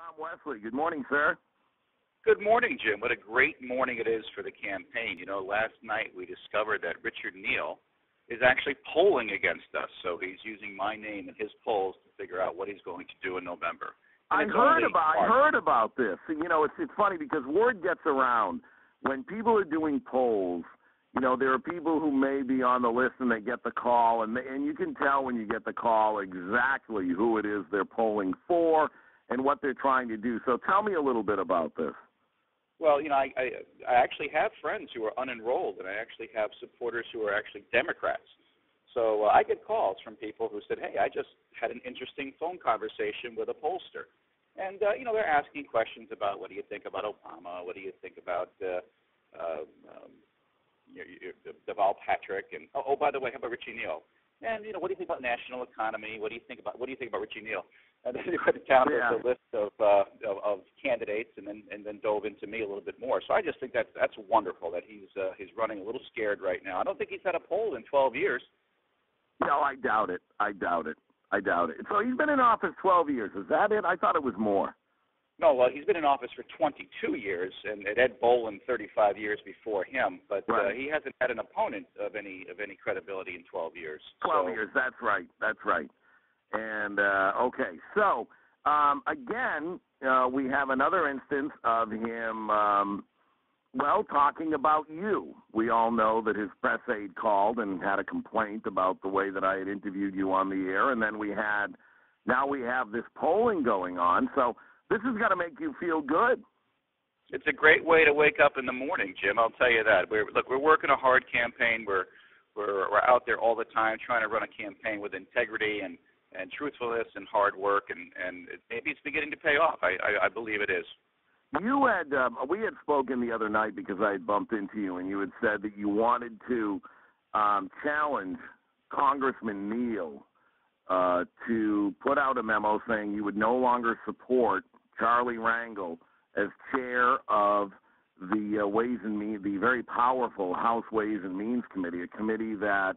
Tom Wesley. Good morning, sir. Good morning, Jim. What a great morning it is for the campaign. You know, last night we discovered that Richard Neal is actually polling against us. So he's using my name in his polls to figure out what he's going to do in November. I heard about this. You know, it's funny because word gets around when people are doing polls. You know, there are people who may be on the list and they get the call, and you can tell when you get the call exactly who it is they're polling for and what they're trying to do. So tell me a little bit about this. Well, you know, I actually have friends who are unenrolled, and I actually have supporters who are actually Democrats. So I get calls from people who said, hey, I just had an interesting phone conversation with a pollster. And, you know, they're asking questions about what do you think about Obama, what do you think about Deval Patrick, and oh, by the way, how about Richie Neal? And you know, what do you think about national economy? What do you think about Richie Neal? And then they went down the list of candidates, and then dove into me a little bit more. So I just think that's wonderful that he's running a little scared right now. I don't think he's had a poll in 12 years. No, I doubt it. So he's been in office 12 years. Is that it? I thought it was more. No, well, he's been in office for 22 years, and Ed Bolin 35 years before him. But he hasn't had an opponent of any credibility in 12 years. 12 years, that's right. And, okay, so, again, we have another instance of him, talking about you. We all know that his press aide called and had a complaint about the way that I had interviewed you on the air, and then now we have this polling going on, so this has got to make you feel good. It's a great way to wake up in the morning, Jim. I'll tell you that. We're working a hard campaign. We're out there all the time trying to run a campaign with integrity and truthfulness and hard work, and maybe it's beginning to pay off. I believe it is. We had spoken the other night because I had bumped into you, and you had said that you wanted to challenge Congressman Neal to put out a memo saying you would no longer support Charlie Rangel as chair of the Ways and Means, the very powerful House Ways and Means Committee, a committee that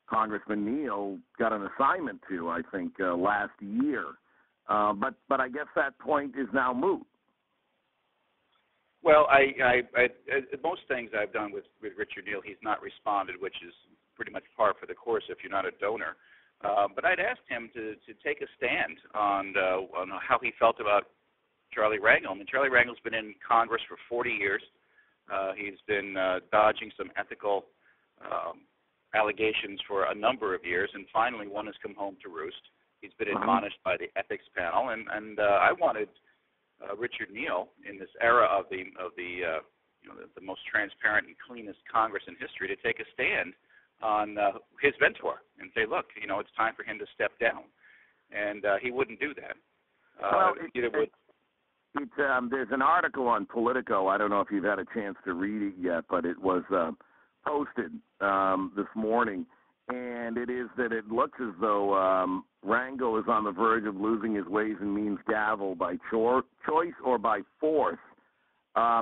Congressman Neal got an assignment to, I think, last year. But I guess that point is now moot. Well, I most things I've done with Richard Neal, he's not responded, which is pretty much par for the course if you're not a donor. But I'd asked him to take a stand on how he felt about Charlie Rangel. I mean, Charlie Rangel's been in Congress for 40 years. He's been dodging some ethical allegations for a number of years, and finally one has come home to roost. He's been admonished by the ethics panel, and I wanted Richard Neal in this era of the most transparent and cleanest Congress in history to take a stand on his mentor and say, look, you know, it's time for him to step down. And he wouldn't do that. There's an article on Politico. I don't know if you've had a chance to read it yet, but it was posted this morning. And it is that it looks as though Rangel is on the verge of losing his Ways and Means gavel by choice or by force,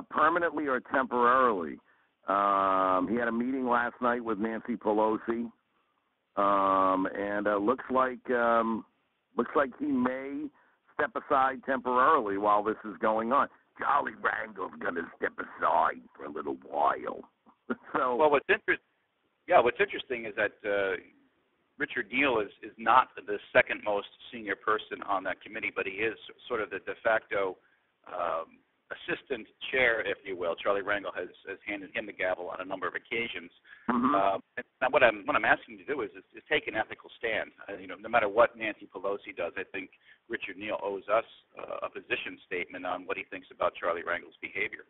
permanently or temporarily. He had a meeting last night with Nancy Pelosi, and looks like he may step aside temporarily while this is going on. Charlie Rangel's going to step aside for a little while. Well, what's interesting is that Richard Neal is not the second most senior person on that committee, but he is sort of the de facto assistant chair, if you will. Charlie Rangel has handed him the gavel on a number of occasions. Now what I'm asking you to do is take an ethical stand. No matter what Nancy Pelosi does, I think Richard Neal owes us a position statement on what he thinks about Charlie Rangel's behavior,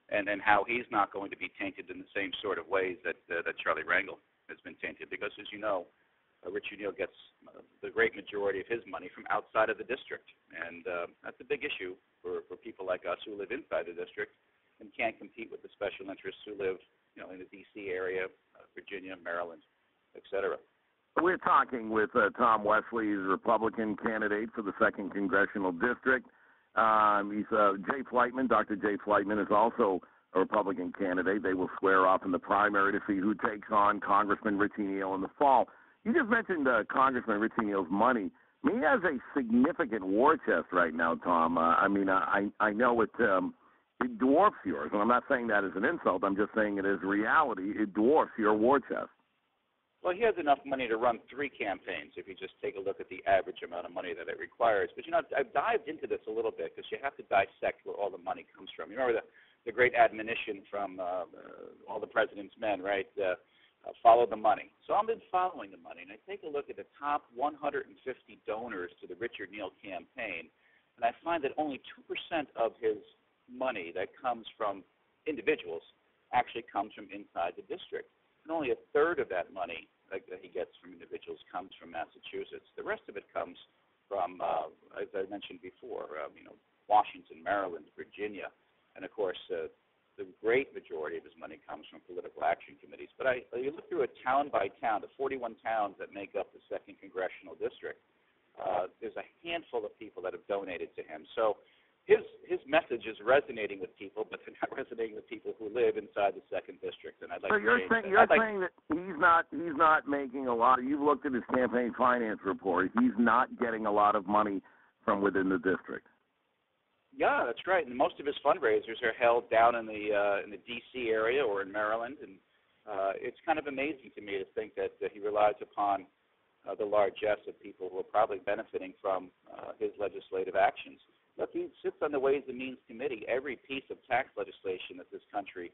and how he's not going to be tainted in the same sort of ways that Charlie Rangel has been tainted. Because, as you know, Richard Neal gets the great majority of his money from outside of the district, and that's a big issue for people like us who live inside the district and can't compete with the special interests who live, in the D.C. area, Virginia, Maryland, et cetera. We're talking with Tom Wesley, he's a Republican candidate for the 2nd Congressional District. He's Jay Flightman. Dr. Jay Flightman is also a Republican candidate. They will square off in the primary to see who takes on Congressman Richie Neal in the fall. You just mentioned Congressman Richie Neal's money. I mean, he has a significant war chest right now, Tom. I mean, I know it dwarfs yours, and I'm not saying that as an insult. I'm just saying it as reality. It dwarfs your war chest. Well, he has enough money to run 3 campaigns if you just take a look at the average amount of money that it requires. But, I've dived into this a little bit because you have to dissect where all the money comes from. You remember the great admonition from all the president's men, right? Follow the money. So I've been following the money, and I take a look at the top 150 donors to the Richard Neal campaign, and I find that only 2% of his money that comes from individuals actually comes from inside the district. And only a third of that money that he gets from individuals comes from Massachusetts. The rest of it comes from, as I mentioned before, Washington, Maryland, Virginia, and, of course, the great majority of his money comes from political action committees. But you look through it town by town, the 41 towns that make up the 2nd Congressional District, there's a handful of people that have donated to him. So his message is resonating with people, but they're not resonating with people who live inside the 2nd District. And I'd like so you're saying that he's not making a lot. You've looked at his campaign finance report. He's not getting a lot of money from within the district. Yeah, that's right. And most of his fundraisers are held down in the D.C. area or in Maryland, and it's kind of amazing to me to think that he relies upon the largesse of people who are probably benefiting from his legislative actions. Look, he sits on the Ways and Means Committee. Every piece of tax legislation that this country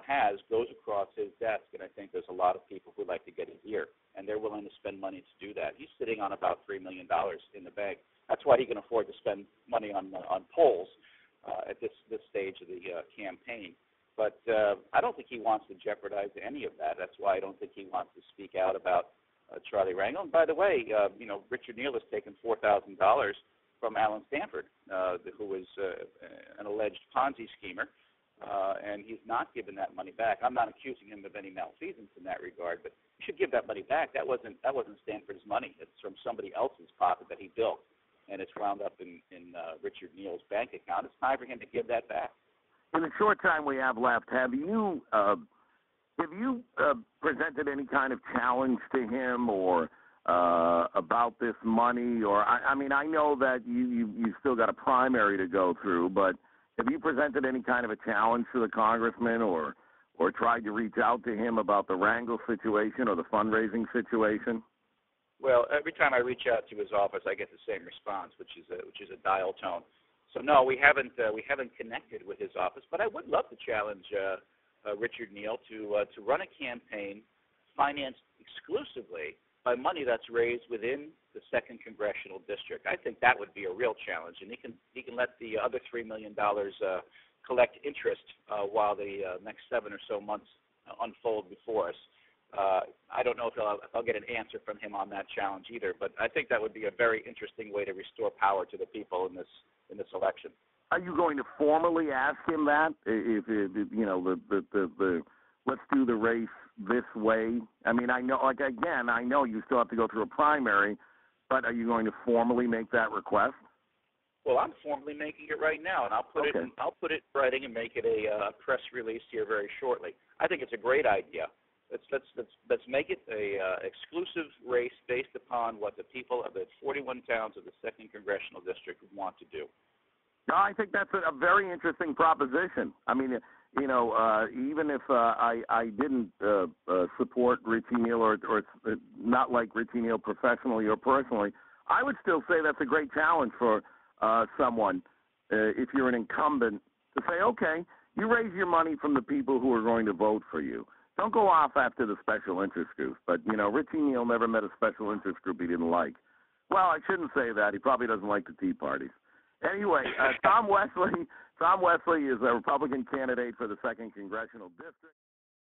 has goes across his desk, and I think there's a lot of people who like to get his ear, and they're willing to spend money to do that. He's sitting on about $3 million in the bank. That's why he can afford to spend money on polls at this stage of the campaign. But I don't think he wants to jeopardize any of that. That's why I don't think he wants to speak out about Charlie Rangel. And by the way, Richard Neal has taken $4,000 from Alan Stanford, who was an alleged Ponzi schemer, and he's not given that money back. I'm not accusing him of any malfeasance in that regard, but he should give that money back. That wasn't Stanford's money. It's from somebody else's pocket that he built, and it's wound up in Richard Neal's bank account. It's time for him to give that back. In the short time we have left, have you presented any kind of challenge to him or about this money? Or I mean, I know that you still got a primary to go through, but have you presented any kind of a challenge to the congressman or tried to reach out to him about the Rangel situation or the fundraising situation? Well, every time I reach out to his office, I get the same response, which is a dial tone. So no, we haven't connected with his office, but I would love to challenge Richard Neal to run a campaign financed exclusively by money that's raised within the 2nd Congressional District. I think that would be a real challenge, and he can let the other $3 million collect interest while the next 7 or so months unfold before us. I don't know if I'll get an answer from him on that challenge either, but I think that would be a very interesting way to restore power to the people in this election. Are you going to formally ask him that? If the let's do the race this way. I mean, I know you still have to go through a primary, but are you going to formally make that request? Well, I'm formally making it right now, and I'll put it in writing and make it a press release here very shortly. I think it's a great idea. Let's make it a exclusive race based upon what the people of the 41 towns of the 2nd Congressional District want to do. No, I think that's a very interesting proposition. I mean, even if I didn't support Richie Neal or not like Richie Neal professionally or personally, I would still say that's a great challenge for someone, if you're an incumbent, to say, okay, you raise your money from the people who are going to vote for you. Don't go off after the special interest group. But, Richie Neal never met a special interest group he didn't like. Well, I shouldn't say that. He probably doesn't like the Tea Parties. Anyway, Tom Wesley is a Republican candidate for the 2nd Congressional District.